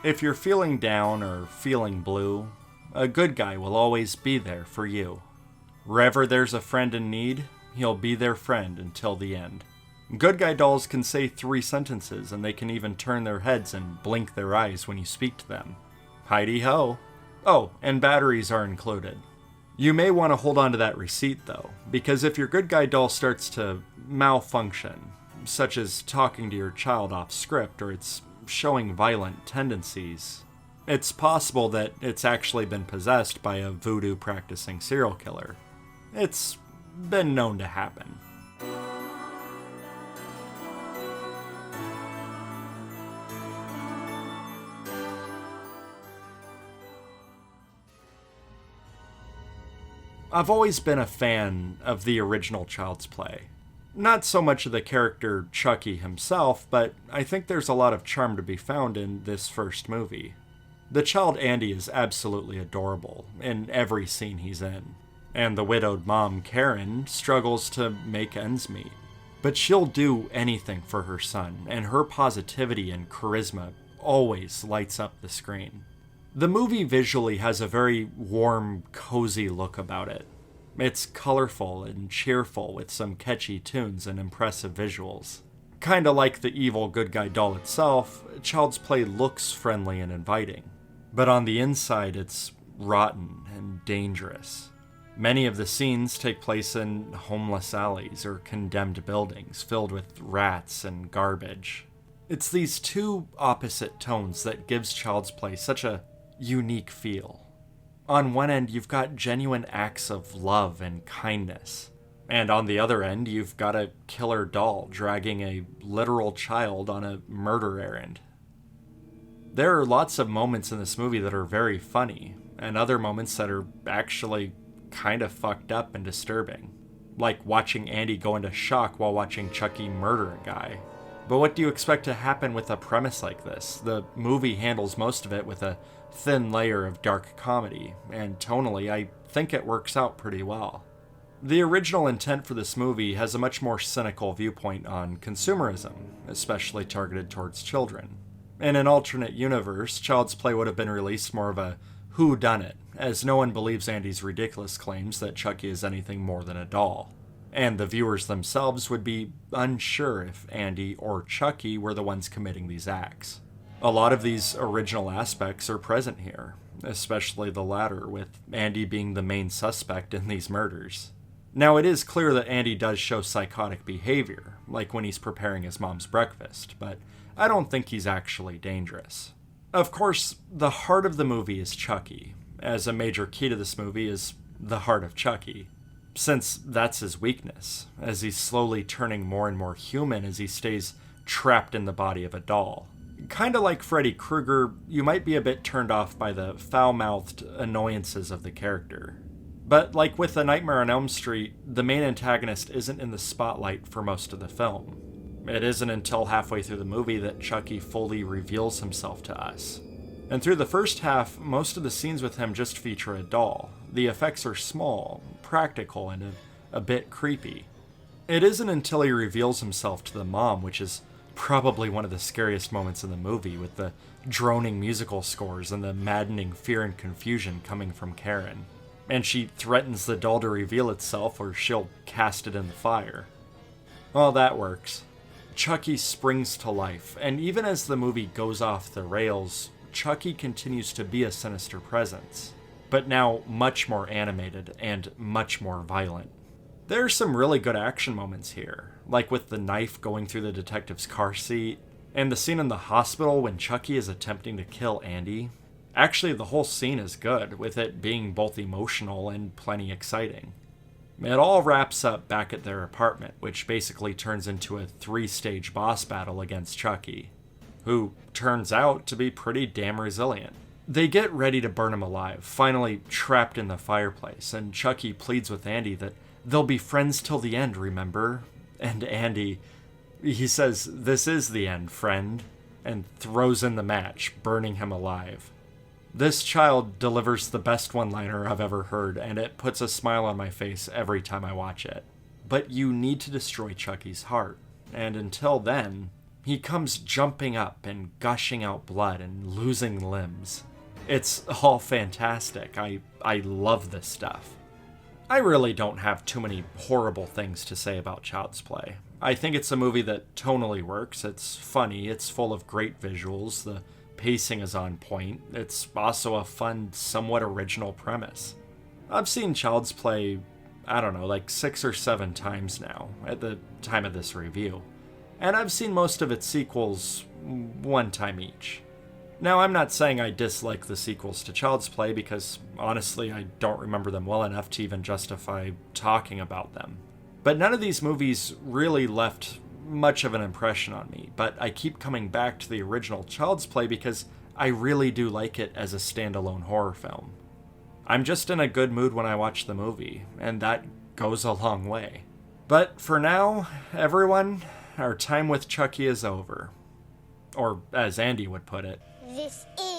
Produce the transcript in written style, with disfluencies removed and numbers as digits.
If you're feeling down or feeling blue, a good guy will always be there for you. Wherever there's a friend in need, he'll be their friend until the end. Good guy dolls can say 3 sentences, and they can even turn their heads and blink their eyes when you speak to them. Heidi-ho! Oh, and batteries are included. You may want to hold on to that receipt though, because if your good guy doll starts to malfunction, such as talking to your child off script or it's showing violent tendencies, it's possible that it's actually been possessed by a voodoo practicing serial killer. It's been known to happen. I've always been a fan of the original Child's Play. Not so much of the character Chucky himself, but I think there's a lot of charm to be found in this first movie. The child Andy is absolutely adorable in every scene he's in, and the widowed mom Karen struggles to make ends meet. But she'll do anything for her son, and her positivity and charisma always lights up the screen. The movie visually has a very warm, cozy look about it. It's colorful and cheerful with some catchy tunes and impressive visuals. Kinda like the evil good guy doll itself, Child's Play looks friendly and inviting. But on the inside, it's rotten and dangerous. Many of the scenes take place in homeless alleys or condemned buildings filled with rats and garbage. It's these two opposite tones that gives Child's Play such a unique feel. On one end, you've got genuine acts of love and kindness. And on the other end, you've got a killer doll dragging a literal child on a murder errand. There are lots of moments in this movie that are very funny, and other moments that are actually kind of fucked up and disturbing. Like watching Andy go into shock while watching Chucky murder a guy. But what do you expect to happen with a premise like this? The movie handles most of it with a thin layer of dark comedy, and tonally, I think it works out pretty well. The original intent for this movie has a much more cynical viewpoint on consumerism, especially targeted towards children. In an alternate universe, Child's Play would have been released more of a whodunit, as no one believes Andy's ridiculous claims that Chucky is anything more than a doll. And the viewers themselves would be unsure if Andy or Chucky were the ones committing these acts. A lot of these original aspects are present here, especially the latter, with Andy being the main suspect in these murders. Now, it is clear that Andy does show psychotic behavior, like when he's preparing his mom's breakfast, but I don't think he's actually dangerous. Of course, the heart of the movie is Chucky, as a major key to this movie is the heart of Chucky, since that's his weakness, as he's slowly turning more and more human as he stays trapped in the body of a doll. Kinda like Freddy Krueger, you might be a bit turned off by the foul-mouthed annoyances of the character. But like with The Nightmare on Elm Street, the main antagonist isn't in the spotlight for most of the film. It isn't until halfway through the movie that Chucky fully reveals himself to us. And through the first half, most of the scenes with him just feature a doll. The effects are small, practical, and a bit creepy. It isn't until he reveals himself to the mom, which is probably one of the scariest moments in the movie, with the droning musical scores and the maddening fear and confusion coming from Karen. And she threatens the doll to reveal itself or she'll cast it in the fire. Well, that works. Chucky springs to life, and even as the movie goes off the rails, Chucky continues to be a sinister presence, but now much more animated and much more violent. There are some really good action moments here, like with the knife going through the detective's car seat, and the scene in the hospital when Chucky is attempting to kill Andy. Actually, the whole scene is good, with it being both emotional and plenty exciting. It all wraps up back at their apartment, which basically turns into a 3-stage boss battle against Chucky, who turns out to be pretty damn resilient. They get ready to burn him alive, finally trapped in the fireplace, and Chucky pleads with Andy that they'll be friends till the end, remember? And Andy, he says, "This is the end, friend," and throws in the match, burning him alive. This child delivers the best one-liner I've ever heard, and it puts a smile on my face every time I watch it. But you need to destroy Chucky's heart, and until then, He comes jumping up and gushing out blood and losing limbs. It's all fantastic. I love this stuff. I really don't have too many horrible things to say about Child's Play. I think it's a movie that tonally works. It's funny, it's full of great visuals, the pacing is on point. It's also a fun, somewhat original premise. I've seen Child's Play, I don't know, like 6 or 7 times now, at the time of this review. And I've seen most of its sequels 1 time each. Now, I'm not saying I dislike the sequels to Child's Play, because honestly, I don't remember them well enough to even justify talking about them. But none of these movies really left much of an impression on me, but I keep coming back to the original Child's Play because I really do like it as a standalone horror film. I'm just in a good mood when I watch the movie, and that goes a long way. But for now, everyone, our time with Chucky is over. Or, as Andy would put it, this is